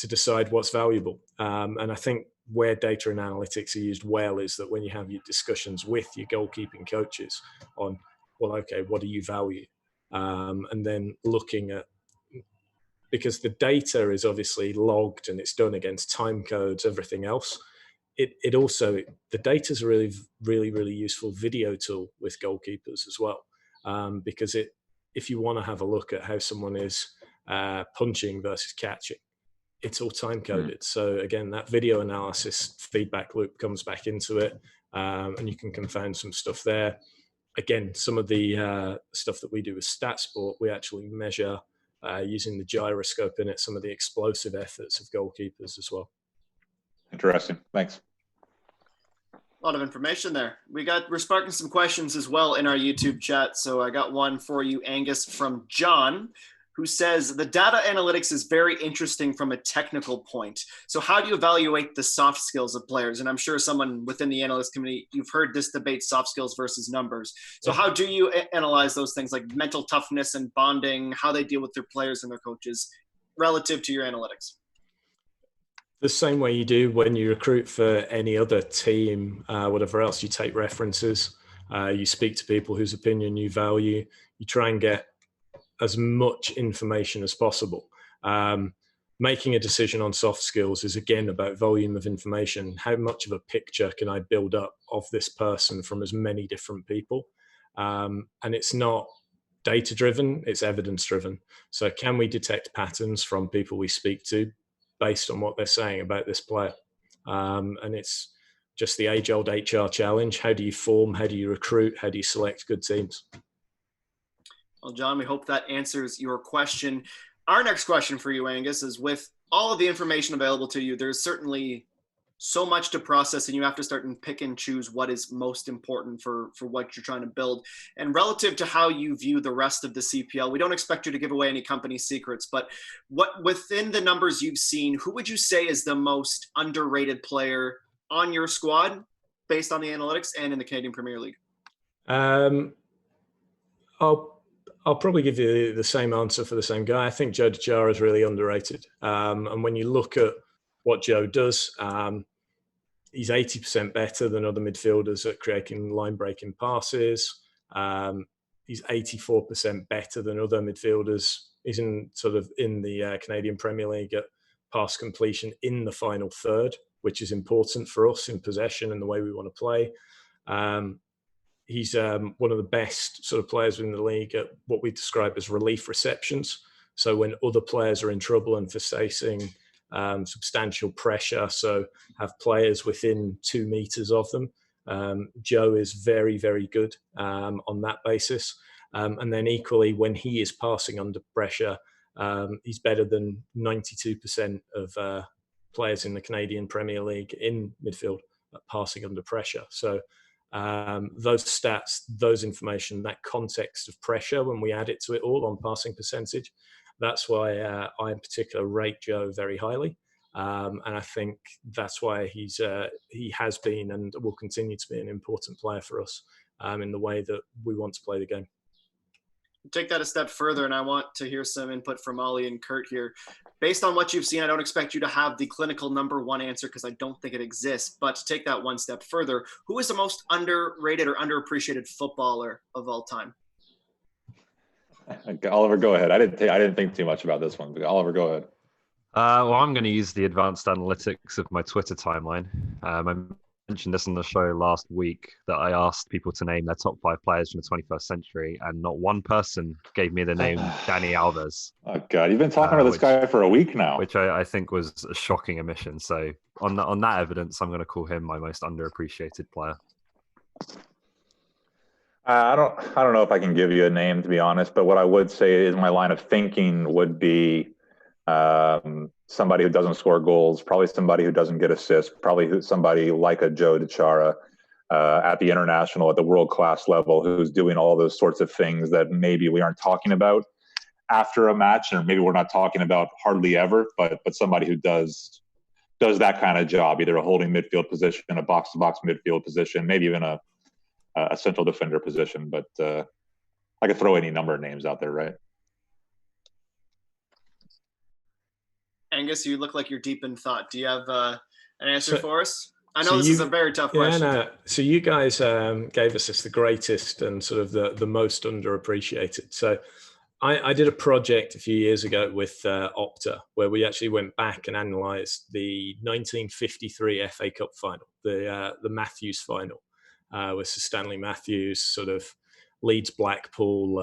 decide what's valuable. And I think where data and analytics are used well is that when you have your discussions with your goalkeeping coaches on, well, okay, what do you value? And then looking at, because the data is obviously logged and it's done against time codes, everything else. It also, the data is a really, really, really useful video tool with goalkeepers as well. Because if you want to have a look at how someone is punching versus catching, it's all time coded. So again, that video analysis feedback loop comes back into it, and you can confound some stuff there. Again, some of the stuff that we do with StatSport, we actually measure using the gyroscope in it, some of the explosive efforts of goalkeepers as well. Interesting. Thanks. A lot of information there. We're sparking some questions as well in our YouTube chat. So I got one for you, Angus, from John, who says the data analytics is very interesting from a technical point. So how do you evaluate the soft skills of players? And I'm sure someone within the analyst community, you've heard this debate, soft skills versus numbers. So how do you analyze those things like mental toughness and bonding, how they deal with their players and their coaches relative to your analytics? The same way you do when you recruit for any other team, whatever else, you take references, you speak to people whose opinion you value, you try and get as much information as possible. Making a decision on soft skills is again about volume of information. How much of a picture can I build up of this person from as many different people? And it's not data driven, it's evidence driven. So can we detect patterns from people we speak to based on what they're saying about this player? And it's just the age-old HR challenge. How do you form? How do you recruit? How do you select good teams? Well, John, we hope that answers your question. Our next question for you, Angus, is with all of the information available to you, there's certainly so much to process, and you have to start and pick and choose what is most important for what you're trying to build. And relative to how you view the rest of the CPL, we don't expect you to give away any company secrets, but what within the numbers you've seen, who would you say is the most underrated player on your squad based on the analytics and in the Canadian Premier League? I'll probably give you the same answer for the same guy. I think Joe DeChara is really underrated. And when you look at what Joe does, he's 80% better than other midfielders at creating line-breaking passes. He's 84% better than other midfielders. He's in the Canadian Premier League at pass completion in the final third, which is important for us in possession and the way we want to play. He's one of the best sort of players in the league at what we describe as relief receptions. So when other players are in trouble and facing substantial pressure, so have players within 2 meters of them, Joe is very, very good on that basis. And then equally, when he is passing under pressure, he's better than 92% of players in the Canadian Premier League in midfield at passing under pressure. So those stats, those information, that context of pressure, when we add it to it all on passing percentage, that's why I in particular rate Joe very highly. And I think that's why he has been and will continue to be an important player for us in the way that we want to play the game. Take that a step further, and I want to hear some input from Ollie and Kurt here. Based on what you've seen, I don't expect you to have the clinical number one answer because I don't think it exists, but to take that one step further, who is the most underrated or underappreciated footballer of all time? Oliver, go ahead. I didn't think too much about this one, but Oliver, go ahead. Well, I'm going to use the advanced analytics of my Twitter timeline. I mentioned this on the show last week that I asked people to name their top 5 players from the 21st century, and not one person gave me the name Dani Alves. Oh God, you've been talking about this guy for a week now, which I think was a shocking omission. So on that evidence, I'm going to call him my most underappreciated player. I don't know if I can give you a name, to be honest, but what I would say is my line of thinking would be somebody who doesn't score goals, probably somebody who doesn't get assists, probably somebody like a Joe DeChara at the international, at the world-class level, who's doing all those sorts of things that maybe we aren't talking about after a match, or maybe we're not talking about hardly ever, but somebody who does that kind of job, either a holding midfield position, a box-to-box midfield position, maybe even a central defender position. But I could throw any number of names out there, right? Angus, you look like you're deep in thought. Do you have an answer for us? I know this is a very tough question. No. So you guys gave us the greatest and sort of the most underappreciated. So I did a project a few years ago with Opta, where we actually went back and analysed the 1953 FA Cup final, the Matthews final, with Sir Stanley Matthews, sort of Leeds Blackpool,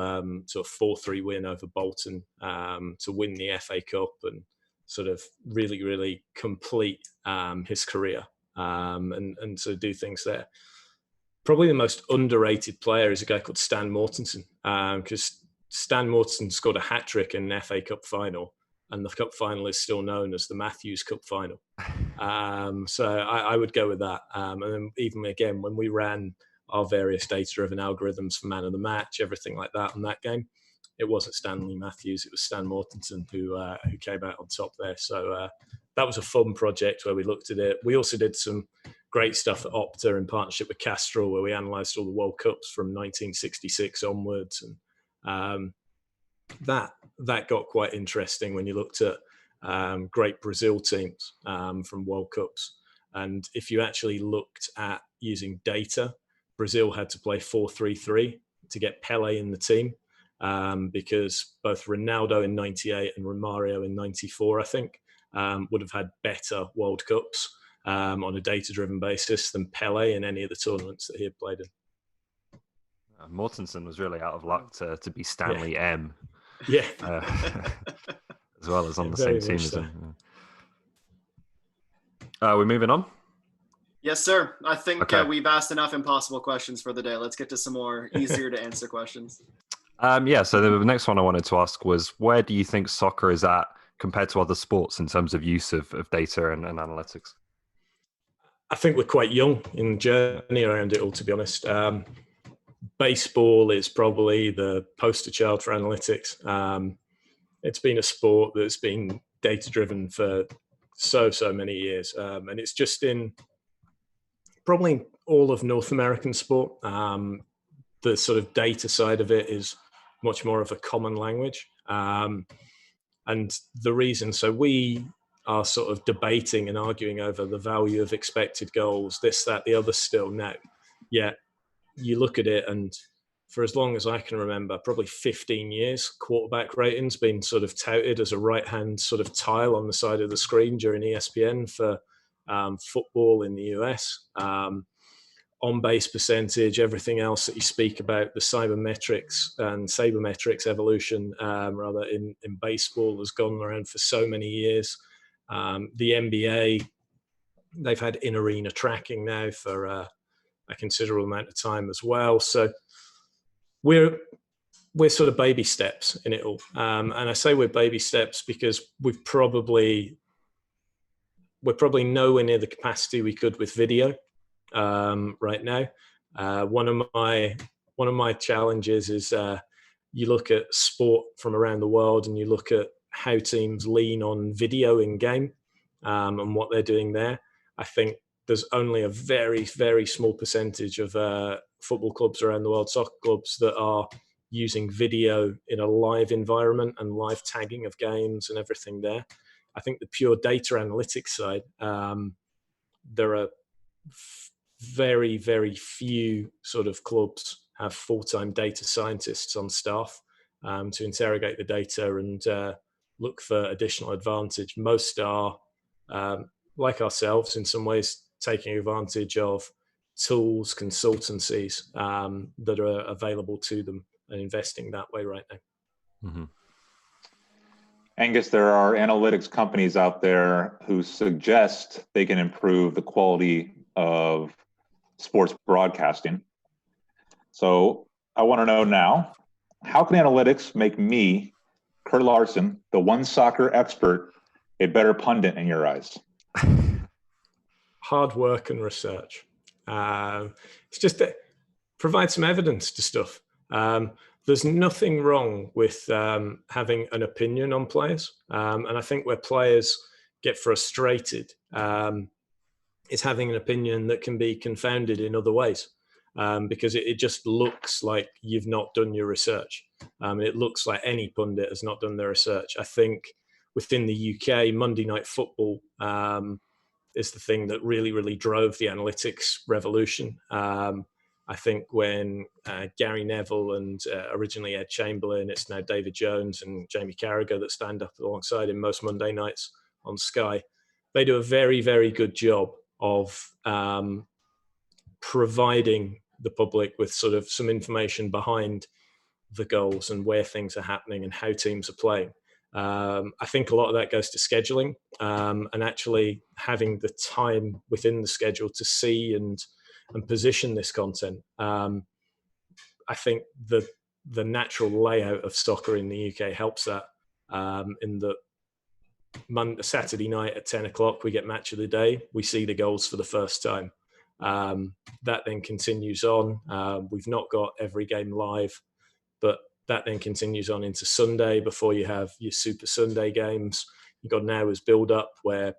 sort of 4-3 win over Bolton to win the FA Cup and sort of really, really complete his career and sort of do things there. Probably the most underrated player is a guy called Stan Mortensen, because Stan Mortensen scored a hat-trick in an FA Cup final, and the cup final is still known as the Matthews Cup final. So I would go with that. And then even again, when we ran our various data-driven algorithms for man of the match, everything like that on that game, it wasn't Stanley Matthews, it was Stan Mortensen who came out on top there. So that was a fun project where we looked at it. We also did some great stuff at Opta in partnership with Castrol, where we analysed all the World Cups from 1966 onwards, and that got quite interesting when you looked at great Brazil teams from World Cups. And if you actually looked at using data, Brazil had to play 4-3-3 to get Pele in the team, because both Ronaldo in 98 and Romario in 94, I think, would have had better World Cups on a data-driven basis than Pele in any of the tournaments that he had played in. Mortensen was really out of luck to be Stanley M. Yeah. As well as on the very same team much as so. him. We're moving on? Yes, sir. I think Okay. we've asked enough impossible questions for the day. Let's get to some more easier to answer questions. So the next one I wanted to ask was, where do you think soccer is at compared to other sports in terms of use of data and analytics? I think we're quite young in the journey around it all, to be honest. Baseball is probably the poster child for analytics. It's been a sport that's been data-driven for so many years. And it's just in probably all of North American sport. The sort of data side of it is much more of a common language. And the reason, so we are sort of debating and arguing over the value of expected goals, this, that, the other still now. Yet you look at it, and for as long as I can remember, probably 15 years, quarterback rating's been sort of touted as a right-hand sort of tile on the side of the screen during ESPN for football in the US. On-base percentage, everything else that you speak about, the sabermetrics evolution, rather, in baseball has gone around for so many years. The NBA, they've had in-arena tracking now for a considerable amount of time as well. So we're sort of baby steps in it all. And I say we're baby steps because we're probably nowhere near the capacity we could with video right now. One of my challenges is you look at sport from around the world and you look at how teams lean on video in game and what they're doing there. I think there's only a very, very small percentage of football clubs around the world, soccer clubs, that are using video in a live environment and live tagging of games and everything there. I think the pure data analytics side, there are very, very few sort of clubs have full-time data scientists on staff to interrogate the data and look for additional advantage. Most are, like ourselves, in some ways, taking advantage of tools, consultancies that are available to them and investing that way right now. Mm-hmm. Angus, there are analytics companies out there who suggest they can improve the quality of sports broadcasting. So I want to know now, how can analytics make me, Kurt Larson, the OneSoccer expert, a better pundit in your eyes? Hard work and research. It's just that provide some evidence to stuff. There's nothing wrong with having an opinion on players. And I think where players get frustrated is having an opinion that can be confounded in other ways, because it just looks like you've not done your research. It looks like any pundit has not done their research. I think within the UK, Monday Night Football is the thing that really, really drove the analytics revolution. I think when Gary Neville and originally Ed Chamberlain, it's now David Jones and Jamie Carragher that stand up alongside him most Monday nights on Sky. They do a very, very good job of providing the public with sort of some information behind the goals and where things are happening and how teams are playing. I think a lot of that goes to scheduling and actually having the time within the schedule to see and position this content. I think the natural layout of soccer in the UK helps that. In the Saturday night at 10 o'clock, we get match of the day. We see the goals for the first time. That then continues on. We've not got every game live, but that then continues on into Sunday before you have your Super Sunday games. You've got an hour's build up where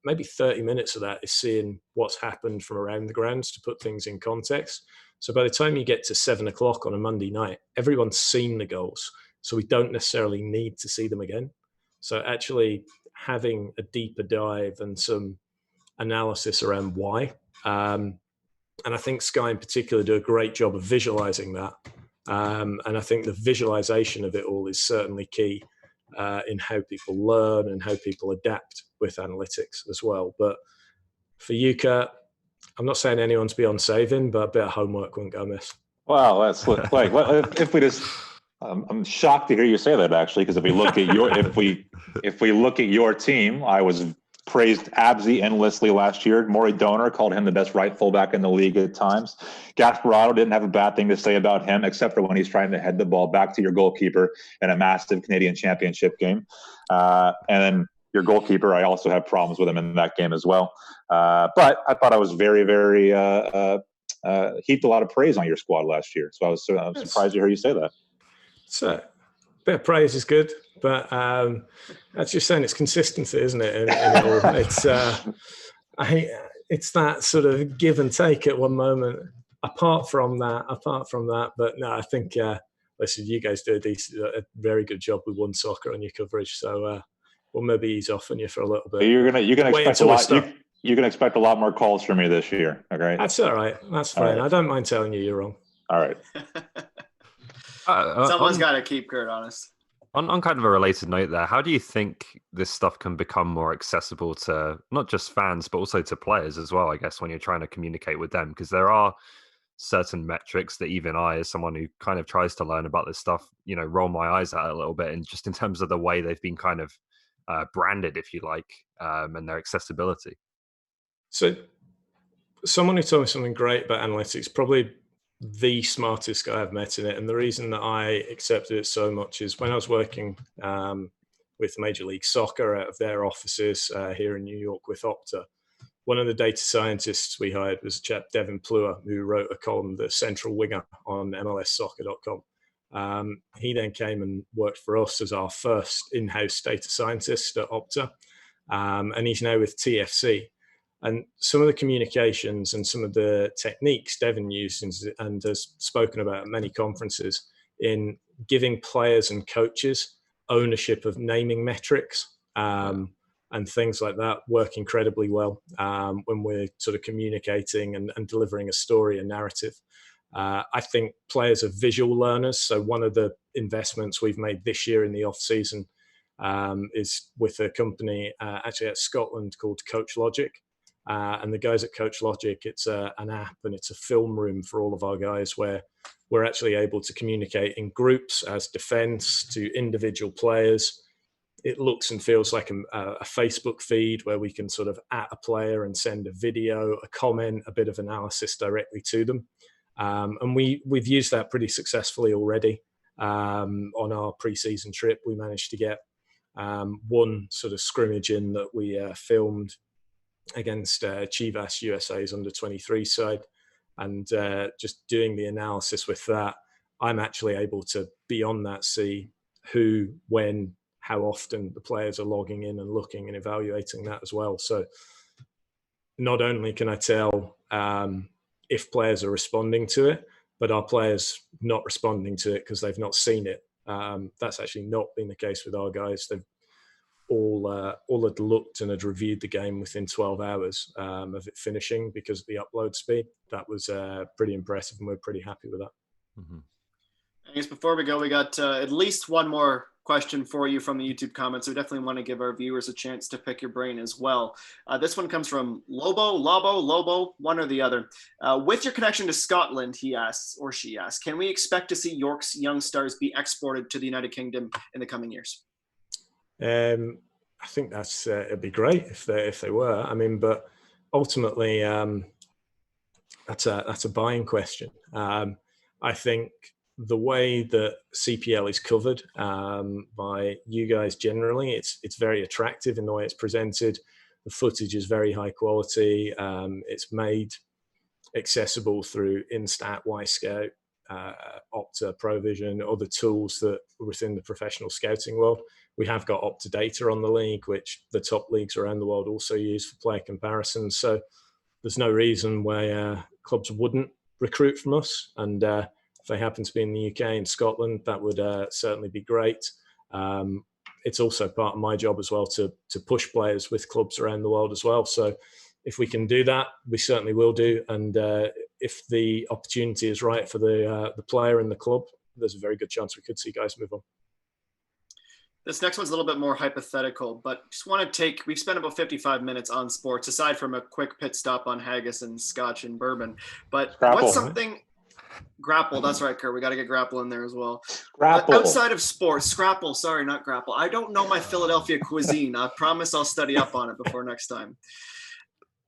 maybe 30 minutes of that is seeing what's happened from around the grounds to put things in context. So by the time you get to 7 o'clock on a Monday night, everyone's seen the goals. So we don't necessarily need to see them again. So actually having a deeper dive and some analysis around why. And I think Sky in particular do a great job of visualizing that. And I think the visualization of it all is certainly key in how people learn and how people adapt with analytics as well. But for you, Kurt, I'm not saying anyone's beyond saving, but a bit of homework wouldn't go amiss. Well, that's like if we just. I'm shocked to hear you say that, actually, because if we look at your if we look at your team, I was praised Abzi endlessly last year. Maury Doner called him the best right fullback in the league at times. Gasparotto didn't have a bad thing to say about him, except for when he's trying to head the ball back to your goalkeeper in a massive Canadian Championship game. And then your goalkeeper, I also have problems with him in that game as well. But I thought I was very, very heaped a lot of praise on your squad last year. So I was surprised to hear you say that. So a bit of praise is good, but that's just saying it's consistency, isn't it? In it all. It's that sort of give and take at one moment. Apart from that, but no, I think listen, you guys do a very good job with OneSoccer on your coverage. So we'll maybe ease off on you for a little bit. You're gonna expect a lot. You're gonna expect a lot more calls from me this year. Okay, that's all right. That's fine. Right. I don't mind telling you you're wrong. All right. Someone's got to keep Kurt honest. On kind of a related note there, how do you think this stuff can become more accessible to not just fans, but also to players as well, I guess, when you're trying to communicate with them? Because there are certain metrics that even I, as someone who kind of tries to learn about this stuff, roll my eyes at a little bit. And just in terms of the way they've been kind of branded, if you like, and their accessibility. So someone who told me something great about analytics, probably the smartest guy I've met in it. And the reason that I accepted it so much is when I was working with Major League Soccer out of their offices here in New York with Opta, one of the data scientists we hired was a chap, Devin Plua, who wrote a column, The Central Winger, on MLSsoccer.com. He then came and worked for us as our first in-house data scientist at Opta. And he's now with TFC. And some of the communications and some of the techniques Devin used and has spoken about at many conferences in giving players and coaches ownership of naming metrics and things like that work incredibly well when we're sort of communicating and delivering a story and narrative. I think players are visual learners. So one of the investments we've made this year in the off season is with a company actually at Scotland called Coach Logic. And the guys at Coach Logic, it's an app and it's a film room for all of our guys where we're actually able to communicate in groups as defense to individual players. It looks and feels like a Facebook feed where we can sort of at a player and send a video, a comment, a bit of analysis directly to them. And we've used that pretty successfully already. On our pre-season trip, we managed to get one sort of scrimmage in that we filmed against Chivas USA's under-23 side, and just doing the analysis with that, I'm actually able to beyond that see who, when, how often the players are logging in and looking and evaluating that as well. So not only can I tell if players are responding to it, but are players not responding to it because they've not seen it. That's actually not been the case with our guys. They've all had looked and had reviewed the game within 12 hours of it finishing because of the upload speed. That was pretty impressive, and we're pretty happy with that. Mm-hmm. I guess before we go, we got at least one more question for you from the YouTube comments. So we definitely want to give our viewers a chance to pick your brain as well. This one comes from Lobo, one or the other. With your connection to Scotland, he asks, or she asks, can we expect to see York's young stars be exported to the United Kingdom in the coming years? I think that's it'd be great if they were. I mean, but ultimately, that's a buying question. I think the way that CPL is covered by you guys generally, it's very attractive in the way it's presented. The footage is very high quality. It's made accessible through Instat, Yscout, Opta, Provision, other tools that are within the professional scouting world. We have got Opta data on the league, which the top leagues around the world also use for player comparisons. So there's no reason why clubs wouldn't recruit from us. And if they happen to be in the UK and Scotland, that would certainly be great. It's also part of my job as well to push players with clubs around the world as well. So if we can do that, we certainly will do. And if the opportunity is right for the player and the club, there's a very good chance we could see guys move on. This next one's a little bit more hypothetical, but just want to we've spent about 55 minutes on sports, aside from a quick pit stop on haggis and scotch and bourbon. But Grapple, what's something... Right? Grapple, that's right, Kurt. We got to get grapple in there as well. Grapple. Outside of sports, scrapple, sorry, not grapple. I don't know my Philadelphia cuisine. I promise I'll study up on it before next time.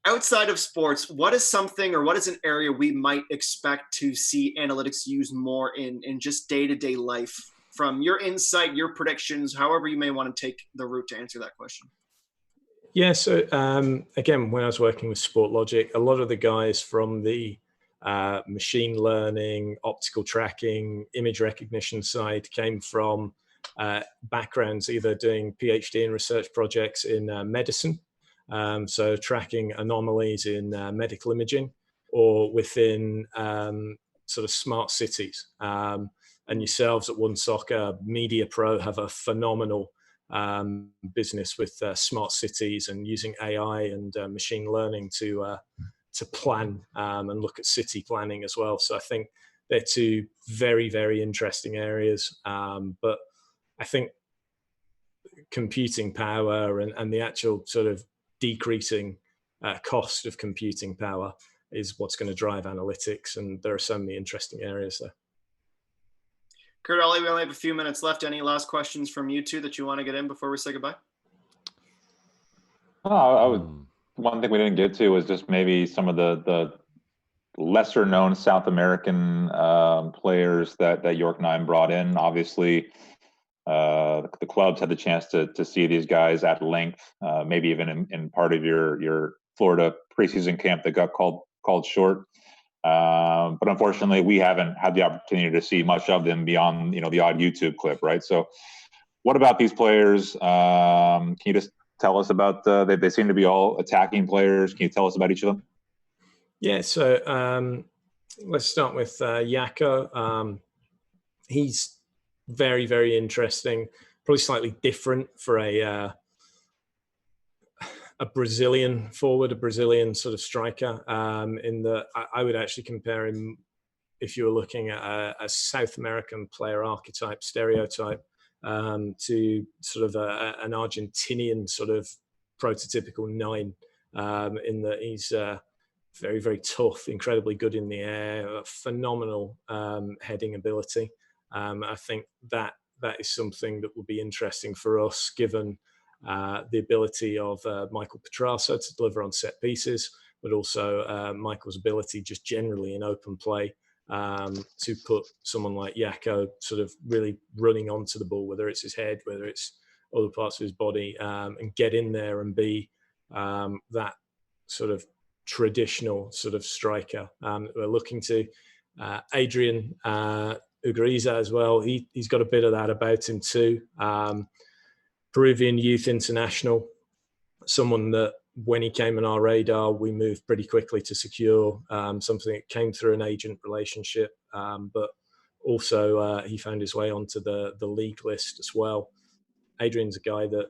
Outside of sports, what is something or what is an area we might expect to see analytics used more in just day-to-day life? From your insight, your predictions, however you may want to take the route to answer that question. Yeah, so again, when I was working with SportLogic, a lot of the guys from the machine learning, optical tracking, image recognition side came from backgrounds either doing PhD and research projects in medicine, so tracking anomalies in medical imaging, or within sort of smart cities. And yourselves at OneSoccer, Media Pro have a phenomenal business with smart cities and using AI and machine learning to plan and look at city planning as well. So I think they're two very, very interesting areas. But I think computing power and the actual sort of decreasing cost of computing power is what's going to drive analytics. And there are so many interesting areas there. Kurt, Ollie, we only have a few minutes left. Any last questions from you two that you want to get in before we say goodbye? One thing we didn't get to was just maybe some of the lesser known South American players that York9 brought in. Obviously, the clubs had the chance to see these guys at length, maybe even in part of your Florida preseason camp that got called short. But unfortunately, we haven't had the opportunity to see much of them beyond the odd YouTube clip, right? So, what about these players? Can you just tell us about they seem to be all attacking players? Can you tell us about each of them? Yeah, so let's start with Yako. He's very, very interesting, probably slightly different for a Brazilian forward, a Brazilian sort of striker, in that I would actually compare him, if you were looking at a South American player archetype, stereotype, to sort of an Argentinian sort of prototypical nine, in that he's very, very tough, incredibly good in the air, phenomenal heading ability. I think that is something that will be interesting for us, given the ability of Michael Petrasso to deliver on set pieces, but also Michael's ability just generally in open play to put someone like Yako sort of really running onto the ball, whether it's his head, whether it's other parts of his body, and get in there and be that sort of traditional sort of striker we're looking to. Adrian Ugariza as well, he's got a bit of that about him too. Peruvian youth international, someone that when he came on our radar, we moved pretty quickly to secure, something that came through an agent relationship, but also he found his way onto the league list as well. Adrian's a guy that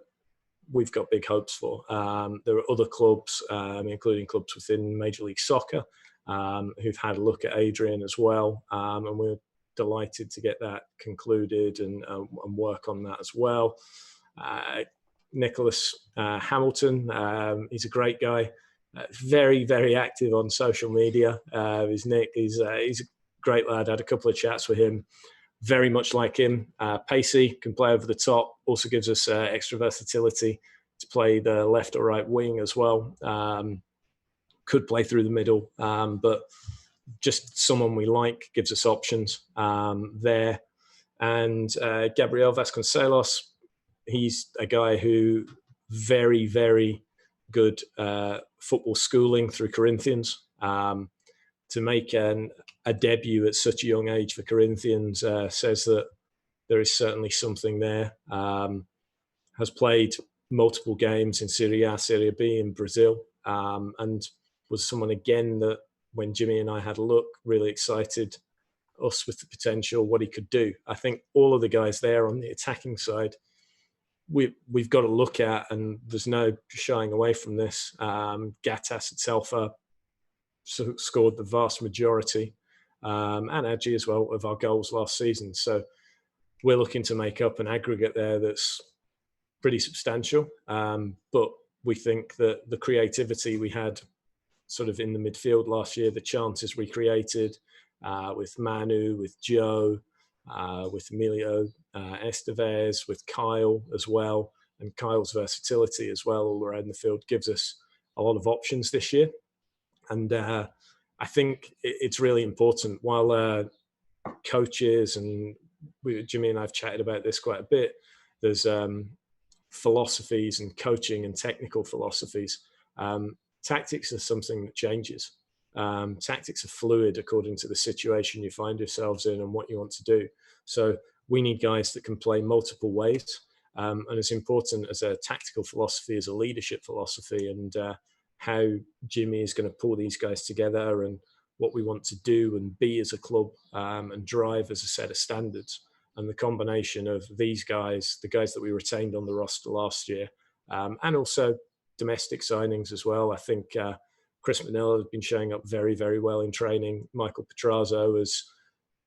we've got big hopes for. There are other clubs, including clubs within Major League Soccer, who've had a look at Adrian as well, and we're delighted to get that concluded and work on that as well. Nicholas Hamilton, he's a great guy, very, very active on social media. He's Nick. He's a great lad. I had a couple of chats with him. Very much like him, pacey, can play over the top. Also gives us extra versatility to play the left or right wing as well. Could play through the middle, but just someone we like, gives us options there. And Gabriel Vasconcelos, he's a guy who very, very good football schooling through Corinthians. To make an a debut at such a young age for Corinthians says that there is certainly something there. Has played multiple games in Serie A, Serie B in Brazil, and was someone again that when Jimmy and I had a look, really excited us with the potential, what he could do. I think all of the guys there on the attacking side, we've got to look at, and there's no shying away from this. Gattas itself scored the vast majority, and Ijah as well, of our goals last season. So we're looking to make up an aggregate there that's pretty substantial. But we think that the creativity we had sort of in the midfield last year, the chances we created with Manu, with Joe, with Emilio Estevez, with Kyle as well, and Kyle's versatility as well all around the field gives us a lot of options this year. And I think it's really important, while coaches, and Jimmy and I have chatted about this quite a bit, there's philosophies and coaching and technical philosophies. Tactics are something that changes. Tactics are fluid according to the situation you find yourselves in and what you want to do. So we need guys that can play multiple ways. And as important as a tactical philosophy is a leadership philosophy, and how Jimmy is going to pull these guys together and what we want to do and be as a club, and drive as a set of standards. And the combination of these guys, the guys that we retained on the roster last year, and also domestic signings as well. I think Chris Manila has been showing up very, very well in training. Michael Petrazzo has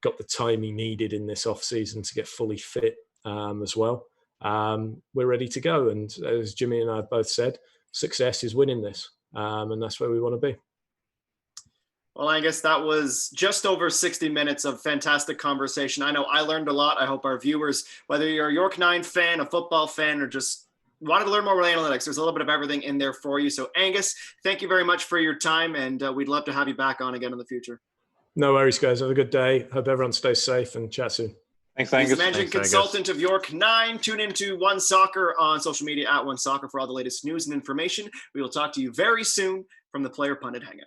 got the time he needed in this off-season to get fully fit as well. We're ready to go. And as Jimmy and I both said, success is winning this. And that's where we want to be. Well, I guess that was just over 60 minutes of fantastic conversation. I know I learned a lot. I hope our viewers, whether you're a York9 fan, a football fan, or just wanted to learn more about analytics, there's a little bit of everything in there for you. So Angus, thank you very much for your time, and we'd love to have you back on again in the future. No worries, guys. Have a good day. Hope everyone stays safe, and chat soon. Thanks, Angus. He's the managing consultant of York9. Tune into OneSoccer on social media at OneSoccer for all the latest news and information. We will talk to you very soon from the Player Pundit Hangout.